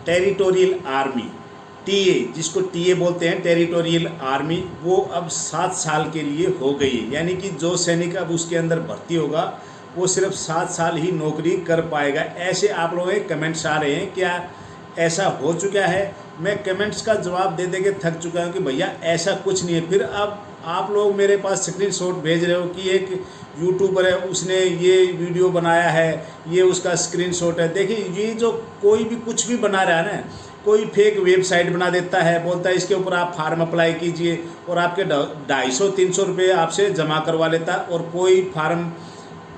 Territorial army, TA, जिसको TA बोलते हैं टेरिटोरियल आर्मी, वो अब 7 साल के लिए हो गई है। यानी कि जो सैनिक अब उसके अंदर भर्ती होगा वो सिर्फ 7 साल ही नौकरी कर पाएगा। ऐसे आप लोगों के कमेंट्स आ रहे हैं, क्या ऐसा हो चुका है? मैं कमेंट्स का जवाब दे दे के थक चुका हूँ कि भैया ऐसा कुछ नहीं है। फिर अब आप लोग मेरे पास स्क्रीनशॉट भेज रहे हो कि एक यूट्यूबर है, उसने ये वीडियो बनाया है, ये उसका स्क्रीनशॉट है। देखिए, ये जो कोई भी कुछ भी बना रहा है ना, कोई फेक वेबसाइट बना देता है, बोलता है इसके ऊपर आप फार्म अप्लाई कीजिए और आपके 250-300 रुपये आपसे जमा करवा लेता, और कोई फार्म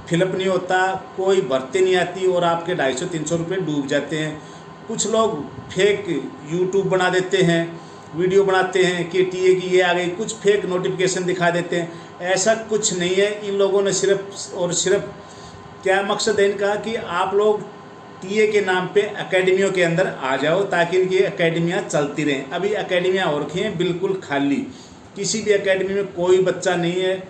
फिलअप नहीं होता, कोई भरती नहीं आती और आपके 250-300 रुपये डूब जाते हैं। कुछ लोग फेक यूट्यूब बना देते हैं, वीडियो बनाते हैं कि टीए की ये आ गई, कुछ फेक नोटिफिकेशन दिखा देते हैं। ऐसा कुछ नहीं है। इन लोगों ने सिर्फ और सिर्फ क्या मकसद है इनका कि आप लोग टीए के नाम पे एकेडमियों के अंदर आ जाओ ताकि इनकी एकेडमियाँ चलती रहें। अभी एकेडमियाँ हो रखी हैं बिल्कुल खाली, किसी भी एकेडमी में कोई बच्चा नहीं है।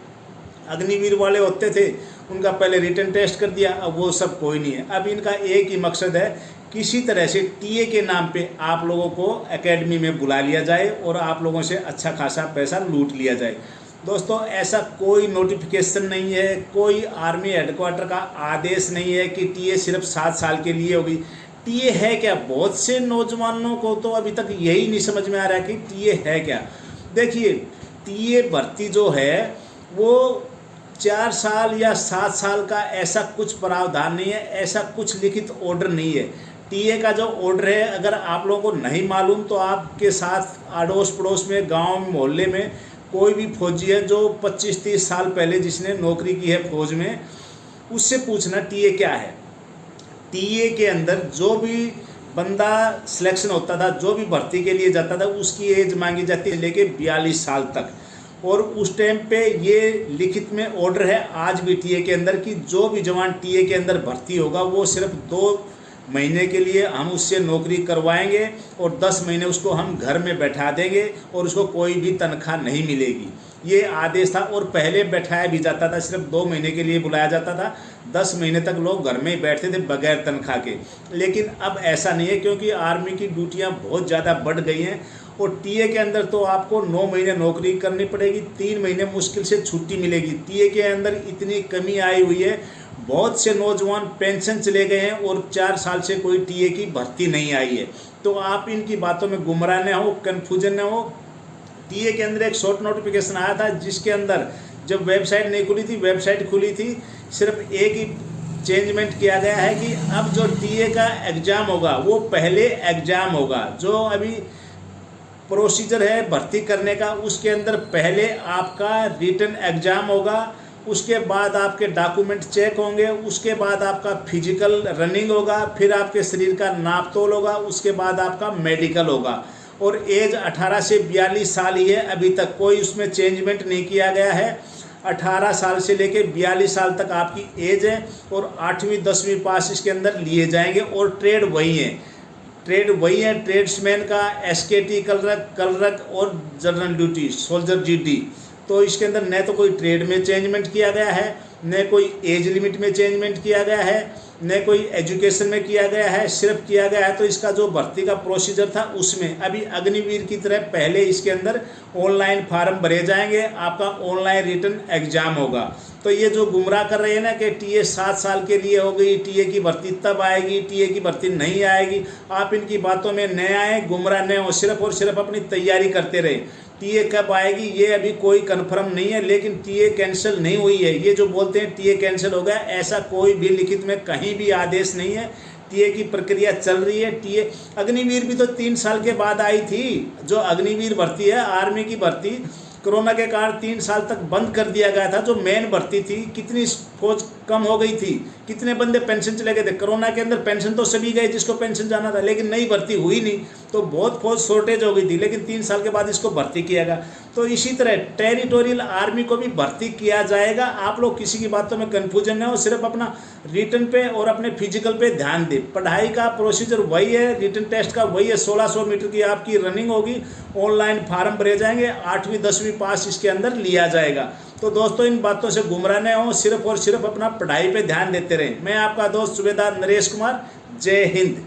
अग्निवीर वाले होते थे, उनका पहले रिटन टेस्ट कर दिया, अब वो सब कोई नहीं है। अब इनका एक ही मकसद है, किसी तरह से टीए के नाम पे आप लोगों को एकेडमी में बुला लिया जाए और आप लोगों से अच्छा खासा पैसा लूट लिया जाए। दोस्तों, ऐसा कोई नोटिफिकेशन नहीं है, कोई आर्मी हेडक्वार्टर का आदेश नहीं है कि टीए सिर्फ 7 साल के लिए होगी। टीए है क्या? बहुत से नौजवानों को तो अभी तक यही नहीं समझ में आ रहा है कि टीए है क्या। देखिए, टीए भर्ती जो है वो 4 साल या 7 साल का ऐसा कुछ प्रावधान नहीं है, ऐसा कुछ लिखित ऑर्डर नहीं है। टीए का जो ऑर्डर है, अगर आप लोगों को नहीं मालूम तो आपके साथ अड़ोस पड़ोस में, गांव मोहल्ले में कोई भी फौजी है जो 25-30 साल पहले जिसने नौकरी की है फौज में, उससे पूछना टीए क्या है। टीए के अंदर जो भी बंदा सिलेक्शन होता था, जो भी भर्ती के लिए जाता था, उसकी एज मांगी जाती है लेके 42 साल तक। और उस टाइम पे ये लिखित में ऑर्डर है आज भी टीए के अंदर कि जो भी जवान टीए के अंदर भर्ती होगा वो सिर्फ 2 महीने के लिए हम उससे नौकरी करवाएंगे और 10 महीने उसको हम घर में बैठा देंगे और उसको कोई भी तनख्वाह नहीं मिलेगी। ये आदेश था और पहले बैठाया भी जाता था, सिर्फ 2 महीने के लिए बुलाया जाता था, 10 महीने तक लोग घर में ही बैठते थे बगैर तनख्वाह के। लेकिन अब ऐसा नहीं है, क्योंकि आर्मी की ड्यूटियाँ बहुत ज़्यादा बढ़ गई हैं और टीए के अंदर तो आपको 9 महीने नौकरी करनी पड़ेगी, 3 महीने मुश्किल से छुट्टी मिलेगी। टीए के अंदर इतनी कमी आई हुई है, बहुत से नौजवान पेंशन चले गए हैं और 4 साल से कोई टीए की भर्ती नहीं आई है। तो आप इनकी बातों में गुमराह न हो, कन्फ्यूजन न हो। टीए के अंदर एक शॉर्ट नोटिफिकेशन आया था जिसके अंदर जब वेबसाइट नहीं खुली थी, वेबसाइट खुली थी, सिर्फ एक ही चेंजमेंट किया गया है कि अब जो टीए का एग्ज़ाम होगा वो पहले एग्ज़ाम होगा। जो अभी प्रोसीजर है भर्ती करने का, उसके अंदर पहले आपका रिटन एग्ज़ाम होगा, उसके बाद आपके डॉक्यूमेंट चेक होंगे, उसके बाद आपका फिजिकल रनिंग होगा, फिर आपके शरीर का नाप तोल होगा, उसके बाद आपका मेडिकल होगा। और एज 18 से 42 साल ही है, अभी तक कोई उसमें चेंजमेंट नहीं किया गया है। 18 साल से लेकर 42 साल तक आपकी एज है और 8वीं 10वीं पास इसके अंदर लिए जाएंगे। और ट्रेड वही है, ट्रेड्समैन का एसकेटी कलरक और जनरल ड्यूटी सोल्जर जीडी। तो इसके अंदर न तो कोई ट्रेड में चेंजमेंट किया गया है, न कोई एज लिमिट में चेंजमेंट किया गया है, न कोई एजुकेशन में किया गया है। सिर्फ किया गया है तो इसका जो भर्ती का प्रोसीजर था उसमें। अभी अग्निवीर की तरह पहले इसके अंदर ऑनलाइन फार्म भरे जाएंगे, आपका ऑनलाइन रिटन एग्जाम होगा। तो ये जो गुमराह कर रहे हैं ना कि टीए 7 साल के लिए हो गई, टीए की भर्ती तब आएगी, टीए की भर्ती नहीं आएगी, आप इनकी बातों में न आए, गुमराह न हो, सिर्फ और सिर्फ अपनी तैयारी करते रहे। टीए कब आएगी ये अभी कोई कन्फर्म नहीं है, लेकिन टीए कैंसिल नहीं हुई है। ये जो बोलते हैं टीए कैंसिल हो गया, ऐसा कोई भी लिखित में कहीं भी आदेश नहीं है। टीए की प्रक्रिया चल रही है। टीए अग्निवीर भी तो 3 साल के बाद आई थी। जो अग्निवीर भर्ती है, आर्मी की भर्ती, कोरोना के कारण 3 साल तक बंद कर दिया गया था। जो मेन भर्ती थी, कितनी फौज कम हो गई थी, कितने बंदे पेंशन चले गए थे। कोरोना के अंदर पेंशन तो सभी गए जिसको पेंशन जाना था, लेकिन नई भर्ती हुई नहीं, तो बहुत फौज शॉर्टेज हो गई थी। लेकिन 3 साल के बाद इसको भर्ती किया गया। तो इसी तरह टेरिटोरियल आर्मी को भी भर्ती किया जाएगा। आप लोग किसी की बातों में कन्फ्यूजन न हो, सिर्फ अपना रिटन पे और अपने फिजिकल पे ध्यान दें। पढ़ाई का प्रोसीजर वही है, रिटन टेस्ट का वही है। 1600 मीटर की आपकी रनिंग होगी, ऑनलाइन फार्म भरे जाएंगे, 8वीं 10वीं पास इसके अंदर लिया जाएगा। तो दोस्तों, इन बातों से गुमराह न हो, सिर्फ और सिर्फ अपना पढ़ाई पे ध्यान देते रहें। मैं आपका दोस्त सूबेदार नरेश कुमार। जय हिंद।